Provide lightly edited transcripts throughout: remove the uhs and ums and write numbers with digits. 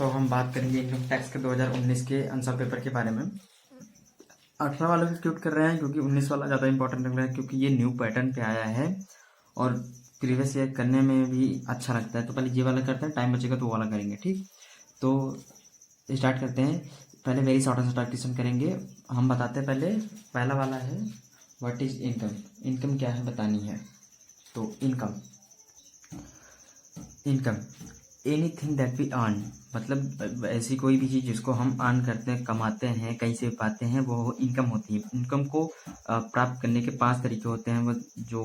तो हम बात करेंगे इनकम टैक्स के 2019 के आंसर पेपर के बारे में। 18 वाला भी स्किप कर रहे हैं क्योंकि 19 वाला ज़्यादा इंपॉर्टेंट लग रहा है, क्योंकि ये न्यू पैटर्न पे आया है और प्रीवियस ईयर करने में भी अच्छा लगता है। तो पहले ये वाला करते हैं, टाइम बचेगा तो वो वाला करेंगे। ठीक, तो स्टार्ट करते हैं। पहले very short and start question करेंगे। हम बताते हैं पहले, पहला वाला है व्हाट इज इनकम। इनकम क्या है बतानी है। तो income anything that we earn, मतलब ऐसी कोई भी चीज़ जिसको हम अर्न करते हैं, कमाते हैं, कहीं से पाते हैं, वो इनकम होती है। इनकम को प्राप्त करने के 5 तरीके होते हैं। वो जो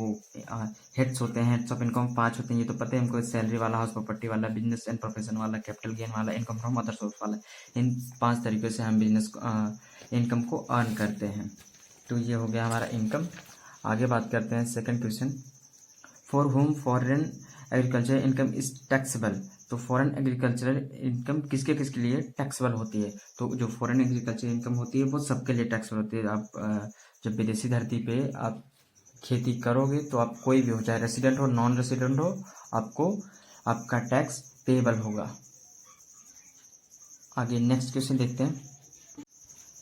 हेड्स होते हैं, हेड्स ऑफ इनकम 5 होते हैं, ये तो पता है हमको। सैलरी वाला, हाउस प्रॉपर्टी वाला, बिजनेस एंड प्रोफेशन वाला, कैपिटल गेन वाला, इनकम फ्रॉम अदर सोर्स वाला। इन 5 तरीक़ों से हम इनकम को अर्न करते हैं। तो ये हो गया हमारा इनकम। आगे बात करते हैं second question, for home foreign agriculture income is taxable. तो फॉरेन एग्रीकल्चरल इनकम किसके किसके लिए टैक्सेबल होती है। तो जो फॉरेन एग्रीकल्चर इनकम होती है वो सबके लिए टैक्सेबल होती है। आप जब विदेशी धरती पे आप खेती करोगे तो आप कोई भी हो, चाहे रेसिडेंट हो नॉन रेसिडेंट हो, आपको आपका टैक्स पेएबल होगा। आगे नेक्स्ट क्वेश्चन देखते हैं।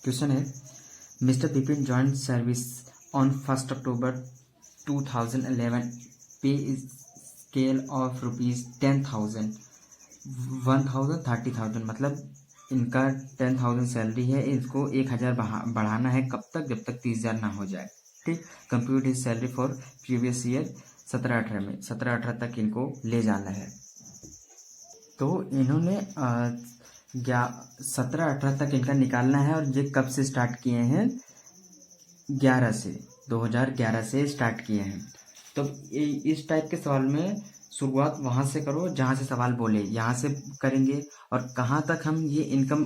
क्वेश्चन है, mister Bipin join service on 1 अक्टूबर 2011, पे स्केल ऑफ ₹10,000, 1,000, 30,000, मतलब इनका 10,000 सैलरी है, इसको 1,000 बढ़ाना है। कब तक? जब तक 30,000 ना हो जाए। ठीक, compute his salary for previous year 17-18 में, 17-18 तक इनको ले जाना है। तो इन्होंने 17-18 तक इनका निकालना है। और ये कब से स्टार्ट किए हैं? 2011 से स्टार्ट किए हैं। तो इस टाइप के सवाल में शुरुआत वहाँ से करो जहाँ से सवाल बोले, यहाँ से करेंगे। और कहाँ तक हम ये इनकम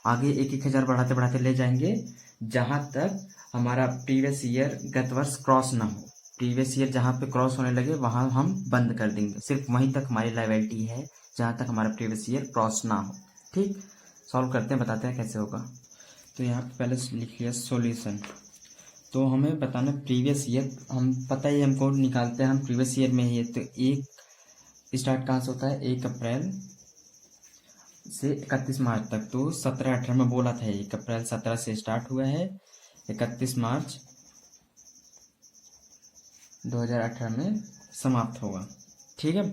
आगे 1,000 बढ़ाते बढ़ाते ले जाएंगे, जहाँ तक हमारा प्रीवियस ईयर गत वर्ष क्रॉस ना हो। प्रीवियस ईयर जहाँ पे क्रॉस होने लगे वहाँ हम बंद कर देंगे। सिर्फ वहीं तक हमारी लायबिलिटी है जहाँ तक हमारा प्रीवियस ईयर क्रॉस ना हो। ठीक, सॉल्व करते हैं, बताते हैं कैसे होगा। तो यहाँ पे पहले लिख लिया सॉल्यूशन। तो हमें बताना प्रीवियस ईयर, हम पता ही हमको निकालते हैं हम प्रीवियस ईयर में ही है। तो एक स्टार्ट कहाँ से होता है? 1 अप्रैल से 31 मार्च तक। तो 17-18 में बोला था 1 अप्रैल 17 से स्टार्ट हुआ है, 31 मार्च 2018 में समाप्त होगा। ठीक है,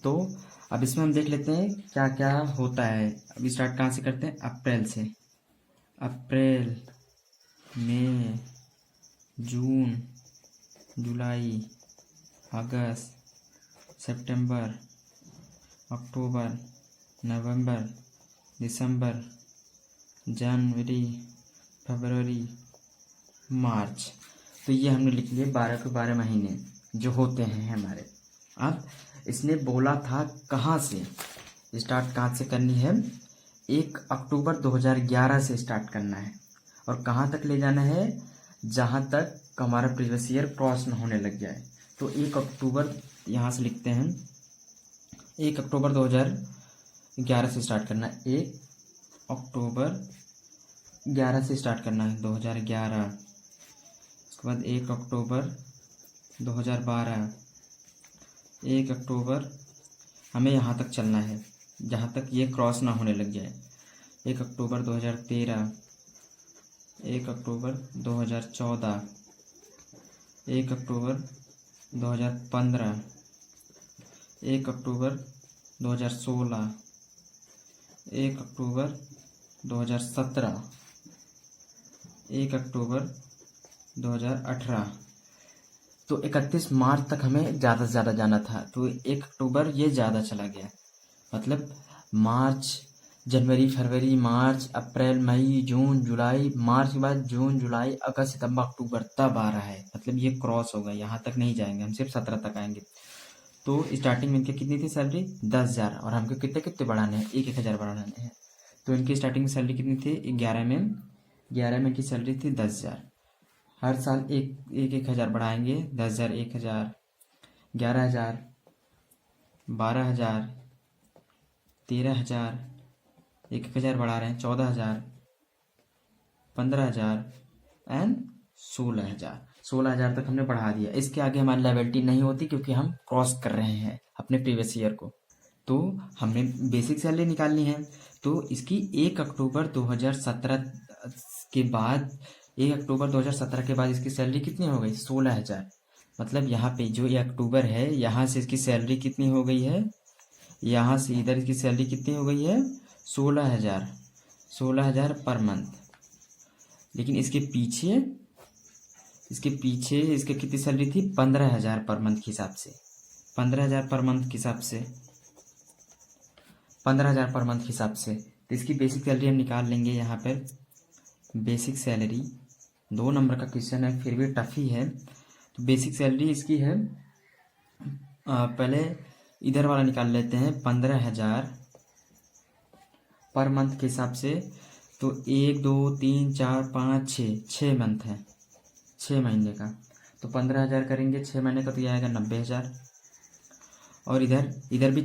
तो अब इसमें हम देख लेते हैं क्या क्या होता है। अब स्टार्ट कहाँ से करते हैं? अप्रैल से। अप्रैल, मई, जून, जुलाई, अगस्त, सितंबर, अक्टूबर, नवंबर, दिसंबर, जनवरी, फरवरी, मार्च। तो ये हमने लिख लिए 12 के 12 महीने जो होते हैं हमारे। अब इसने बोला था कहाँ से स्टार्ट, कहाँ से करनी है? 1 अक्टूबर 2011 से स्टार्ट करना है। और कहाँ तक ले जाना है? जहाँ तक हमारा प्रीवियस ईयर क्रॉस न होने लग जाए। तो 1 अक्टूबर यहाँ से लिखते हैं, 1 अक्टूबर 2011 से स्टार्ट करना है। 1 अक्टूबर 11 से स्टार्ट करना है, 2011। उसके बाद 1 अक्टूबर 2012, 1 अक्टूबर, हमें यहाँ तक चलना है जहाँ तक ये क्रॉस ना होने लग जाए। 1 अक्टूबर 2013, 1 अक्टूबर 2014, 1 अक्टूबर 2015, 1 अक्टूबर 2016, 1 अक्टूबर 2017, 1 अक्टूबर 2018। तो 31 मार्च तक हमें ज़्यादा से ज़्यादा जाना था। तो 1 अक्टूबर ये ज़्यादा चला गया, मतलब मार्च, जनवरी, फरवरी, मार्च, अप्रैल, मई, जून, जुलाई, मार्च के बाद जून, जुलाई, अगस्त, सितंबर, अक्टूबर, तब आ रहा है। मतलब ये क्रॉस होगा, यहाँ तक नहीं जाएंगे हम, सिर्फ 17 तक आएंगे। तो स्टार्टिंग में इनकी कितनी थी सैलरी? 10,000, और हमको कितने कितने बढ़ाने हैं? 1,000 बढ़ाने हैं। तो इनकी स्टार्टिंग सैलरी कितनी थी? 11 में इनकी सैलरी थी 10,000। हर साल 1,000 बढ़ाएंगे, 10,000, 1,000, 11,000, 12,000, 13,000, 1,000 बढ़ा रहे हैं, 14,000, 15,000 एंड 16,000। 16,000 तक हमने बढ़ा दिया। इसके आगे हमारी लायबिलिटी नहीं होती क्योंकि हम क्रॉस कर रहे हैं अपने प्रीवियस ईयर को। तो हमने बेसिक सैलरी निकालनी है। तो इसकी 1 अक्टूबर 2017 के बाद 1 अक्टूबर 2017 के बाद इसकी सैलरी कितनी हो गई? 16,000। मतलब यहाँ पे जो 1 अक्टूबर है, यहाँ से इसकी सैलरी कितनी हो गई है? यहाँ से इधर इसकी सैलरी कितनी हो गई है? 16,000। 16,000 पर मंथ। लेकिन इसके पीछे इसके कितनी सैलरी थी? 15,000 पर मंथ के हिसाब से। 15,000 पर मंथ के हिसाब से 15,000 पर मंथ के हिसाब से। तो इसकी बेसिक सैलरी हम निकाल लेंगे यहाँ पर। बेसिक सैलरी 2 नंबर का क्वेश्चन है, फिर भी टफ ही है। तो बेसिक सैलरी इसकी है, पहले इधर वाला निकाल लेते हैं। 15,000 पर मंथ के हिसाब से। तो 1 2 3 4 5 6 मंथ है, 6 महीने का। तो 15,000 करेंगे 6 महीने का, तो यह आएगा 90,000। और इधर भी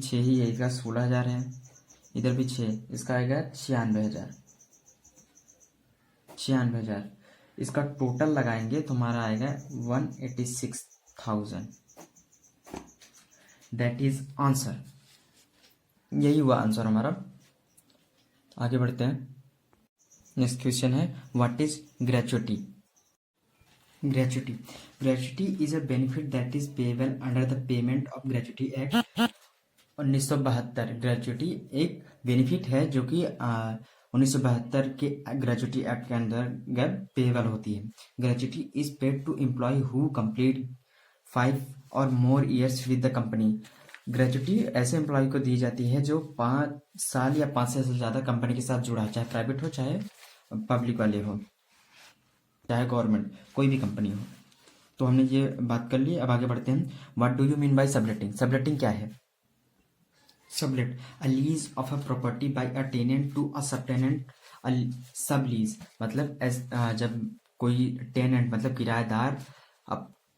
6 ही है, इसका 16,000 है। इधर भी 6, इसका आएगा 96,000। 96,000 इसका टोटल लगाएंगे तो हमारा आएगा 186,000। That is answer. यही हुआ आंसर हमारा। आगे बढ़ते हैं। नेक्स्ट क्वेश्चन है, what is gratuity? Gratuity is a benefit that is payable under the payment of gratuity act 1972। Gratuity एक बेनिफिट है जो कि 1972 के ग्रेचुटी एक्ट के अंतर्गत पेएबल होती है। Gratuity is paid to employ who complete 5 or more years with the company. Gratuity ऐसे एम्प्लॉय को दी जाती है जो 5 साल या 5 से ज़्यादा कंपनी के साथ जुड़ा है, चाहे प्राइवेट हो चाहे पब्लिक वाले हो, चाहे गवर्नमेंट, कोई भी कंपनी हो। तो हमने ये बात कर ली। अब आगे बढ़ते हैं। What do you mean by subletting? Subletting क्या है? Sublet a lease of a property by a tenant to a subtenant. Sublease मतलब जब कोई टेनेंट मतलब किराएदार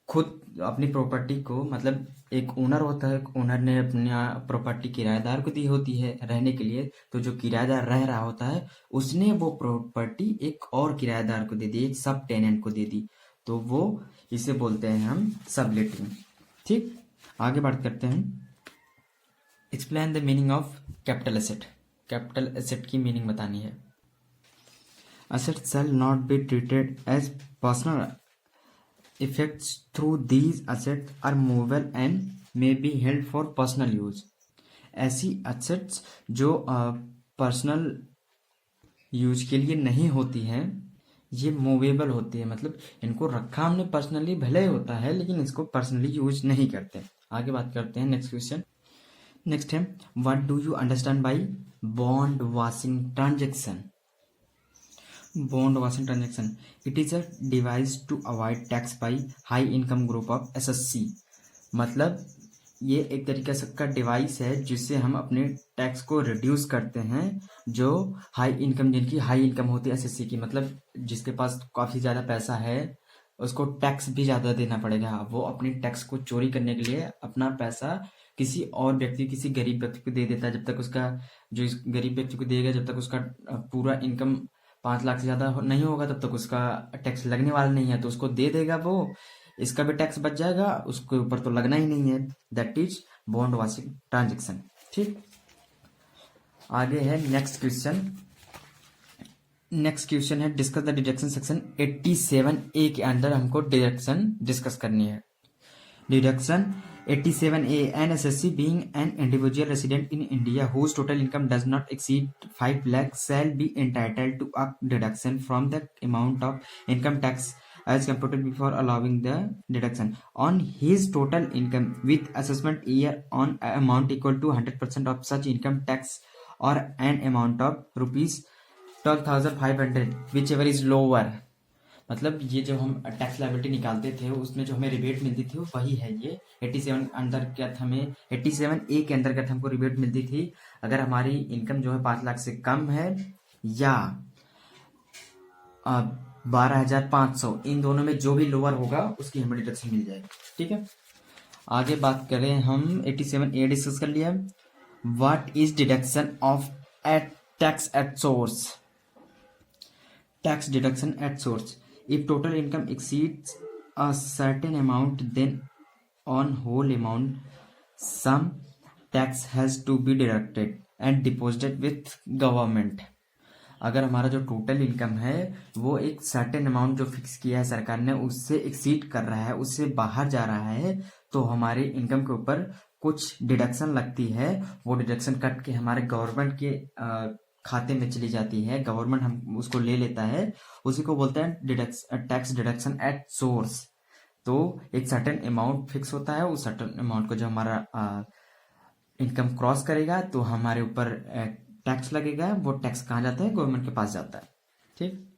खुद अपनी प्रॉपर्टी को, मतलब एक ओनर होता है, ओनर ने अपनी प्रॉपर्टी किराएदार को दी होती है रहने के लिए। तो जो किराएदार रह रहा होता है उसने वो प्रॉपर्टी एक और किराएदार को दे दी, एक सब टेनेंट को दे दी, तो वो इसे बोलते हैं हम सबलेटिंग। ठीक, आगे बात करते हैं। Explain the meaning of capital asset. Capital asset की मीनिंग बतानी है। Asset shall not be treated as personal effects through these assets are movable and may be held for personal use। ऐसी assets जो पर्सनल यूज के लिए नहीं होती हैं, ये मूवेबल होती है, मतलब इनको रखा हमने पर्सनली भले होता है लेकिन इसको पर्सनली यूज नहीं करते। आगे बात करते हैं। Next question. नेक्स्ट है, what do you understand by bond washing transaction? Bond washing transaction, it is a device to avoid tax by high income group of SSC. मतलब ये एक तरीके से का डिवाइस है जिससे हम अपने टैक्स को रिड्यूस करते हैं। जो हाई इनकम, जिनकी हाई इनकम होती है एसएससी की, मतलब जिसके पास काफ़ी ज़्यादा पैसा है उसको टैक्स भी ज़्यादा देना पड़ेगा। वो अपनी टैक्स को चोरी करने के लिए अपना पैसा किसी और व्यक्ति, किसी गरीब व्यक्ति को दे देता है। जब तक उसका, जो इस गरीब व्यक्ति को देगा, जब तक उसका पूरा इनकम 5 लाख से ज़्यादा नहीं होगा तब तक उसका टैक्स लगने वाला नहीं है, तो उसको दे देगा वो, इसका भी टैक्स बच जाएगा, उसके ऊपर तो लगना ही नहीं है। That is bond washing transaction. ठीक, आगे है नेक्स्ट क्वेश्चन। नेक्स्ट क्वेश्चन है, discuss the deduction. Section 87A के अंदर हमको डिडक्शन डिस्कस करनी है। Deduction 87A, an SSC being an individual resident in India whose total income does not exceed 5 lakh shall be entitled to a deduction from the amount of income tax as computed before allowing the deduction on his total income with assessment year on amount equal to 100% of such income tax or an amount of rupees 12,500 whichever is lower। मतलब ये जो हम tax liability निकालते थे उसमें जो हमें rebate मिलती थी वो वही है। ये 87 अंतर्गत हमें 87A के अंतर्गत हमको रिबेट मिलती थी अगर हमारी इनकम जो है 5 लाख से कम है या 12,500, इन दोनों में जो भी लोअर होगा उसकी हमें डिडक्शन मिल जाएगी। ठीक है, आगे बात करें हम। 87A डिस्कस कर लिया। What is deduction of at tax at source? Tax deduction at source, if total income exceeds a certain amount then on whole amount some tax has to be deducted and deposited with government. अगर हमारा जो total income है वो एक certain amount जो fix किया है सरकार ने उससे एक्सीड कर रहा है, उससे बाहर जा रहा है, तो हमारे इनकम के ऊपर कुछ डिडक्शन लगती है। वो डिडक्शन कट के हमारे गवर्नमेंट के खाते में चली जाती है, गवर्नमेंट हम उसको ले लेता है, उसी को बोलते हैं टैक्स डिडक्शन एट सोर्स। तो एक सर्टेन अमाउंट फिक्स होता है, उस सर्टेन अमाउंट को जो हमारा इनकम क्रॉस करेगा तो हमारे ऊपर टैक्स लगेगा। वो टैक्स कहाँ जाता है? गवर्नमेंट के पास जाता है। ठीक।